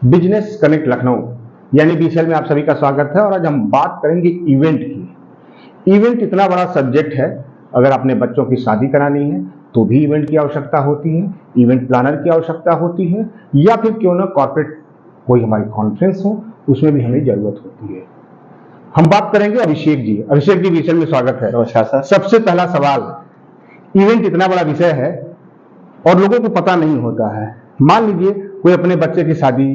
Business connect Lucknow यानी BCL में आप सभी का स्वागत है। और आज हम बात करेंगे इवेंट की। इवेंट इतना बड़ा सब्जेक्ट है, अगर आपने बच्चों की शादी करानी है तो भी इवेंट की आवश्यकता होती है, इवेंट प्लानर की आवश्यकता होती है, या फिर क्यों ना कॉर्पोरेट कोई हमारी कॉन्फ्रेंस हो उसमें भी हमें जरूरत होती है। हम बात करेंगे अभिषेक जी। अभिषेक जी, बीसीएल में स्वागत है। नमस्कार सर। सबसे पहला सवाल, इवेंट इतना बड़ा विषय है और लोगों को पता नहीं होता है। मान लीजिए कोई अपने बच्चे की शादी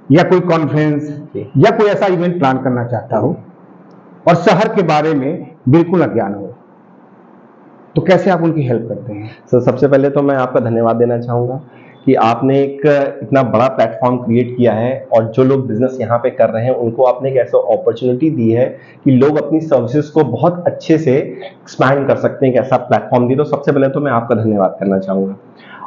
या कोई कॉन्फ्रेंस या कोई ऐसा इवेंट प्लान करना चाहता हो और शहर के बारे में बिल्कुल अज्ञान हो, तो कैसे आप उनकी हेल्प करते हैं? सर सबसे पहले तो मैं आपका धन्यवाद देना चाहूँगा कि आपने एक इतना बड़ा प्लेटफॉर्म क्रिएट किया है और जो लोग बिजनेस यहाँ पे कर रहे हैं उनको आपने एक ऐसा अपॉर्चुनिटी दी है कि लोग अपनी सर्विसेज को बहुत अच्छे से एक्सपैंड कर सकते हैं। एक ऐसा प्लेटफॉर्म दी, तो सबसे पहले तो मैं आपका धन्यवाद करना चाहूँगा।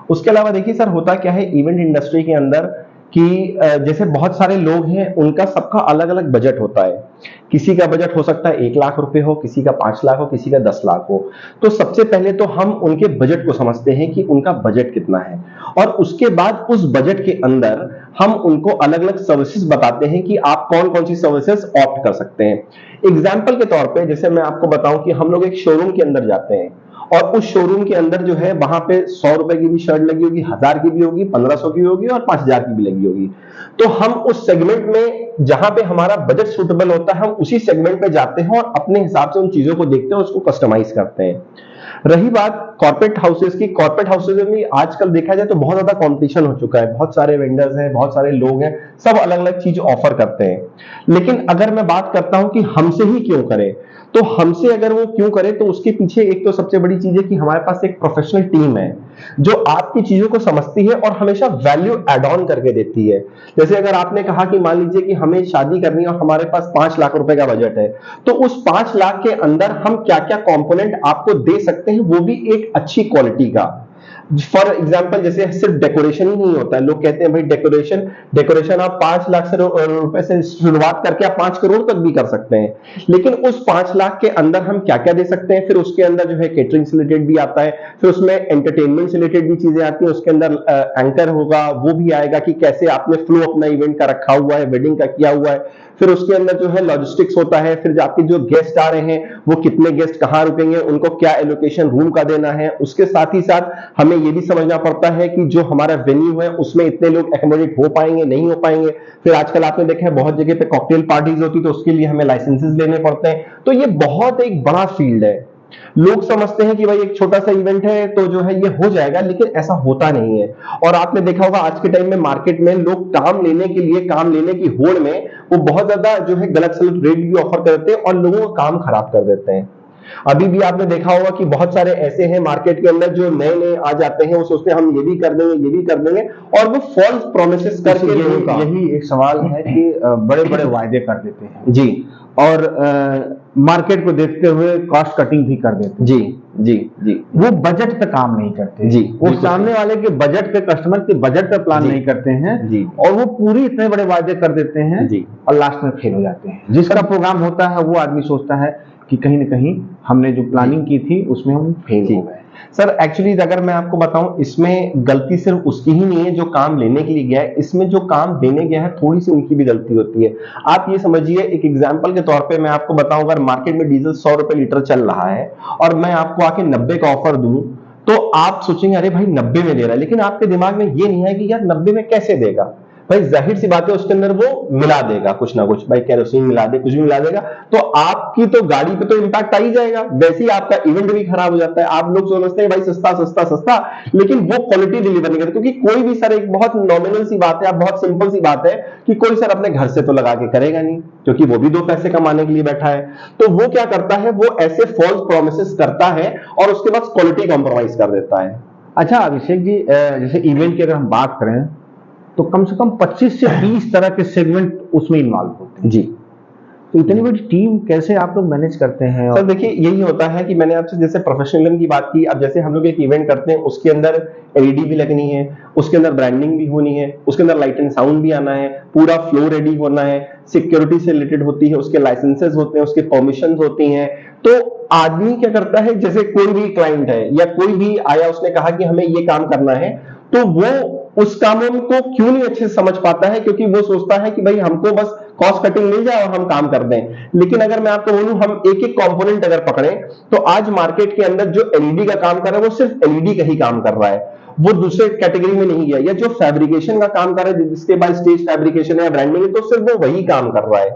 उसके अलावा देखिए सर, होता क्या है इवेंट इंडस्ट्री के अंदर कि जैसे बहुत सारे लोग हैं, उनका सबका अलग अलग बजट होता है। किसी का बजट हो सकता है 1 लाख रुपए हो, किसी का 5 लाख हो, किसी का 10 लाख हो। तो सबसे पहले तो हम उनके बजट को समझते हैं कि उनका बजट कितना है, और उसके बाद उस बजट के अंदर हम उनको अलग अलग सर्विसेज बताते हैं कि आप कौन कौन सी सर्विसेज ऑप्ट कर सकते हैं। एग्जाम्पल के तौर पे जैसे मैं आपको बताऊं कि हम लोग एक शोरूम के अंदर जाते हैं और उस शोरूम के अंदर जो है वहां पे 100 रुपए की भी शर्ट लगी होगी, 1000 की भी होगी, 1500 की होगी और 5000 की भी लगी होगी। तो हम उस सेगमेंट में जहां पे हमारा बजट सूटेबल होता है हम उसी सेगमेंट पे जाते हैं और अपने हिसाब से उन चीजों को देखते हैं, उसको कस्टमाइज करते हैं। रही बात कॉर्पोरेट हाउसेज की, कॉर्पोरेट हाउसेज में भी आजकल देखा जाए तो बहुत ज्यादा कंपटीशन हो चुका है। बहुत सारे वेंडर्स हैं, बहुत सारे लोग हैं, सब अलग अलग चीज ऑफर करते हैं। लेकिन अगर मैं बात करता हूं कि हमसे ही क्यों करें, तो हमसे अगर वो क्यों करे, तो उसके पीछे एक तो सबसे बड़ी चीज है कि हमारे पास एक प्रोफेशनल टीम है जो आपकी चीजों को समझती है और हमेशा वैल्यू एड ऑन करके देती है। जैसे अगर आपने कहा कि मान लीजिए कि हमें शादी करनी है और हमारे पास 5 लाख रुपए का बजट है, तो उस 5 लाख के अंदर हम क्या क्या कंपोनेंट आपको दे सकते हैं, वो भी एक अच्छी क्वालिटी का। फॉर एग्जाम्पल जैसे सिर्फ डेकोरेशन ही नहीं होता है। लोग कहते हैं भाई डेकोरेशन आप 5 लाख से रुपए से शुरुआत करके आप 5 करोड़ तक भी कर सकते हैं। लेकिन उस 5 लाख के अंदर हम क्या क्या दे सकते हैं, फिर उसके अंदर जो है केटरिंग से रिलेटेड भी आता है, फिर उसमें एंटरटेनमेंट से रिलेटेड भी चीजें आती हैं, उसके अंदर एंकर होगा, वो भी आएगा कि कैसे आपने फ्लो अपना इवेंट का रखा हुआ है, वेडिंग का किया हुआ है। फिर उसके अंदर जो है लॉजिस्टिक्स होता है, फिर आपके जो गेस्ट आ रहे हैं वो कितने गेस्ट कहाँ रुकेंगे, उनको क्या एलोकेशन रूम का देना है। उसके साथ ही साथ हमें ये भी समझना पड़ता है कि जो हमारा वेन्यू है उसमें इतने लोग एकोमोडेट हो पाएंगे, नहीं हो पाएंगे। फिर आजकल आपने देखा है बहुत जगह पे कॉकटेल पार्टीज होती है, तो उसके लिए हमें लाइसेंसेस लेने पड़ते हैं। तो ये बहुत एक बड़ा फील्ड है। लोग समझते हैं कि भाई एक छोटा सा इवेंट है तो जो है ये हो जाएगा, लेकिन ऐसा होता नहीं है। और आपने देखा होगा आज के टाइम में मार्केट में लोग काम लेने के लिए, काम लेने की होड़ में वो बहुत ज्यादा जो है गलत सलत रेट भी ऑफर करते हैं और लोगों का काम खराब कर देते हैं। अभी भी आपने देखा होगा कि बहुत सारे ऐसे हैं मार्केट के अंदर जो नए नए आ जाते हैं, वो सोचते हैं हम ये भी कर देंगे, ये भी कर देंगे, और वो फॉल्स प्रोमिसेस करके यही एक सवाल है कि बड़े बड़े वायदे कर देते हैं जी, और मार्केट को देखते हुए कॉस्ट कटिंग भी कर देते हैं। जी जी जी, वो बजट पे काम नहीं करते जी, वो सामने वाले के बजट पे, कस्टमर के बजट पे प्लान नहीं करते हैं जी, और वो पूरी इतने बड़े वायदे कर देते हैं जी, और लास्ट में फेल हो जाते हैं। जिसका प्रोग्राम होता है वो आदमी सोचता है कि कहीं ना कहीं हमने जो प्लानिंग की थी उसमें हम फेल हो गए। सर एक्चुअली अगर मैं आपको बताऊं, इसमें गलती सिर्फ उसकी ही नहीं है जो काम लेने के लिए गया है, इसमें जो काम देने गया है थोड़ी सी उनकी भी गलती होती है। आप ये समझिए, एक एग्जांपल के तौर पे मैं आपको बताऊं, अगर मार्केट में डीजल 100 रुपए लीटर चल रहा है और मैं आपको आके 90 का ऑफर दूं, तो आप सोचेंगे अरे भाई 90 में दे रहा है, लेकिन आपके दिमाग में ये नहीं है कि यार 90 में कैसे देगा। भाई जाहिर सी बात है उसके अंदर वो मिला देगा कुछ ना कुछ, भाई केरोसिन मिला दे, कुछ भी मिला देगा, तो आपकी तो गाड़ी पे तो इंपैक्ट आ ही जाएगा। वैसे ही आपका इवेंट भी खराब हो जाता है। आप लोग समझते हैं भाई सस्ता सस्ता सस्ता, लेकिन वो क्वालिटी डिलीवर नहीं करता। क्योंकि कोई भी सर, एक बहुत नॉमिनल सी बात है, आप बहुत सिंपल सी बात है कि कोई सर अपने घर से तो लगा के करेगा नहीं, क्योंकि वो भी 2 पैसे कमाने के लिए बैठा है। तो वो क्या करता है, वो ऐसे फॉल्स प्रोमिसेस करता है और उसके बाद क्वालिटी कॉम्प्रोमाइज कर देता है। अच्छा अभिषेक जी, जैसे इवेंट की अगर हम बात करें तो कम से कम 25 से 30 तरह के सेगमेंट उसमें इन्वॉल्व होते हैं जी। तो इतनी बड़ी टीम कैसे आप लोग मैनेज करते हैं? सर देखिए, यही होता है कि मैंने आपसे जैसे प्रोफेशनलिज्म की बात की। अब जैसे हम लोग एक इवेंट करते हैं, उसके अंदर एलईडी भी लगनी है, उसके अंदर ब्रांडिंग भी होनी है, उसके अंदर लाइट एंड साउंड भी आना है, पूरा फ्लो रेडी होना है, सिक्योरिटी से रिलेटेड होती है, उसके लाइसेंसेस होते हैं, उसके परमिशन होती हैं। तो आदमी क्या करता है, जैसे कोई भी क्लाइंट है या कोई भी आया, उसने कहा कि हमें ये काम करना है, तो वो उस कामों को क्यों नहीं अच्छे से समझ पाता है, क्योंकि वो सोचता है कि भाई हमको बस कॉस्ट कटिंग मिल जाए और हम काम कर दें। लेकिन अगर मैं आपको बोलूं, हम एक एक कंपोनेंट अगर पकड़ें, तो आज मार्केट के अंदर जो एलईडी का काम कर रहा है वो सिर्फ एलईडी का ही काम कर रहा है, वो दूसरे कैटेगरी में नहीं गया। या जो फैब्रिकेशन का काम कर रहा है, जिसके बाद स्टेज फैब्रिकेशन है, ब्रांडिंग है, तो सिर्फ वो वही काम कर रहा है।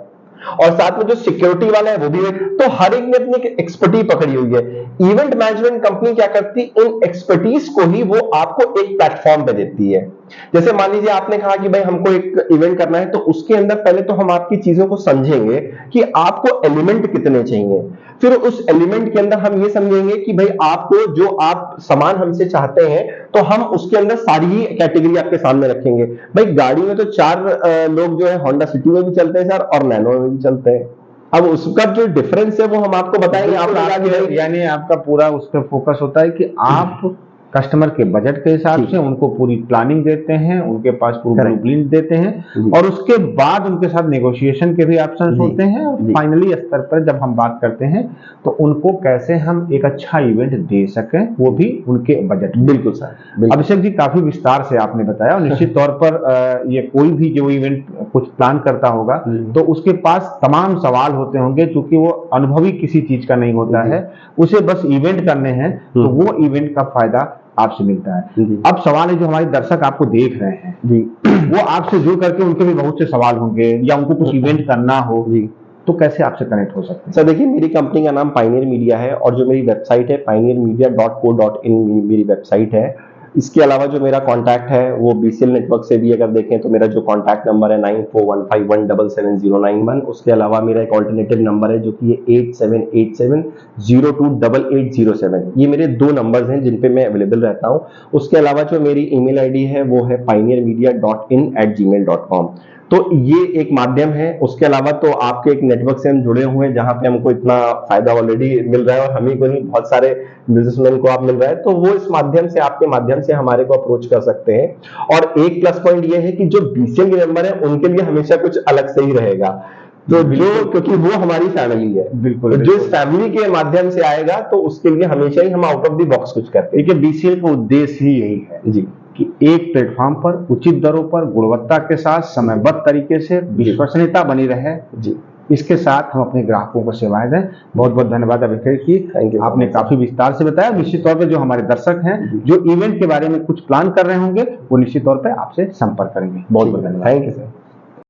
और साथ में जो सिक्योरिटी वाला है वो भी है। तो हर एक ने अपनी एक्सपर्टीज पकड़ी हुई है। इवेंट मैनेजमेंट कंपनी क्या करती है, इन एक्सपर्टीज को ही वो आपको एक प्लेटफॉर्म पे देती है। जैसे मान लीजिए आपने कहा कि भाई हमको एक इवेंट करना है, तो उसके अंदर पहले तो हम आपकी चीजों को समझेंगे कि आपको एलिमेंट कितने चाहिए। फिर उस एलिमेंट के अंदर हम ये समझेंगे कि भाई आपको जो आप सामान हमसे चाहते हैं, तो हम उसके अंदर सारी ही कैटेगरी आपके सामने रखेंगे। भाई गाड़ी में तो 4 लोग जो है होंडा सिटी में भी चलते हैं सर, और नैनो में भी चलते हैं। अब उसका जो डिफरेंस है वो हम आपको बताएंगे। आप यानी आपका पूरा उस पर फोकस होता है कि आप कस्टमर के बजट के हिसाब से उनको पूरी प्लानिंग देते हैं, उनके पास पूरी ब्लूप्रिंट देते हैं, और उसके बाद उनके साथ नेगोशिएशन के भी ऑप्शंस होते हैं। और फाइनली स्तर पर जब हम बात करते हैं तो उनको कैसे हम एक अच्छा इवेंट दे सकें, वो भी उनके बजट में। बिल्कुल सर। अभिषेक जी, काफी विस्तार से आपने बताया, और निश्चित तौर पर ये कोई भी जो इवेंट कुछ प्लान करता होगा तो उसके पास तमाम सवाल होते होंगे, क्योंकि वो अनुभवी किसी चीज का नहीं होता है, उसे बस इवेंट करने हैं, तो वो इवेंट का फायदा आपसे मिलता है। अब सवाल है, जो हमारे दर्शक आपको देख रहे हैं जी, वो आपसे जुड़ करके उनके भी बहुत से सवाल होंगे, या उनको कुछ इवेंट करना हो जी, तो कैसे आपसे कनेक्ट हो सकते हैं? सर देखिए, मेरी कंपनी का नाम पायनियर मीडिया है, और जो मेरी वेबसाइट है pioneermedia.co.in मेरी वेबसाइट है। इसके अलावा जो मेरा कॉन्टैक्ट है वो BCL नेटवर्क से भी अगर देखें तो मेरा जो कॉन्टैक्ट नंबर है 9415177091। उसके अलावा मेरा एक ऑल्टरनेटिव नंबर है जो कि 8787028807। ये मेरे 2 नंबर्स हैं जिन पे मैं अवेलेबल रहता हूं। उसके अलावा जो मेरी ईमेल आईडी है वो है pioneermedia.in@gmail.com। तो ये एक माध्यम है। उसके अलावा तो आपके एक नेटवर्क से हम जुड़े हुए हैं जहां पे हमको इतना फायदा ऑलरेडी मिल रहा है, और हमें को नहीं, बहुत सारे बिजनेसमैन को आप मिल रहा है, तो वो इस माध्यम से, आपके माध्यम से हमारे को अप्रोच कर सकते हैं। और एक प्लस पॉइंट ये है कि जो BCL के मेंबर है उनके लिए हमेशा कुछ अलग से ही रहेगा, तो जो, क्योंकि वो हमारी फैमिली है। बिल्कुल, तो जो इस फैमिली के माध्यम से आएगा तो उसके लिए हमेशा ही हम आउट ऑफ द बॉक्स कुछ करते हैं। देखिए, BCL का उद्देश्य ही यही है जी, कि एक प्लेटफॉर्म पर उचित दरों पर गुणवत्ता के साथ समयबद्ध तरीके से विश्वसनीयता बनी रहे जी, इसके साथ हम अपने ग्राहकों को सेवाएं दें। बहुत बहुत धन्यवाद अभिषेक जी, आपने काफी विस्तार से बताया। निश्चित तौर पर जो हमारे दर्शक हैं जो इवेंट के बारे में कुछ प्लान कर रहे होंगे, वो निश्चित तौर पर आपसे संपर्क करेंगे। बहुत बहुत धन्यवाद। Thank you sir.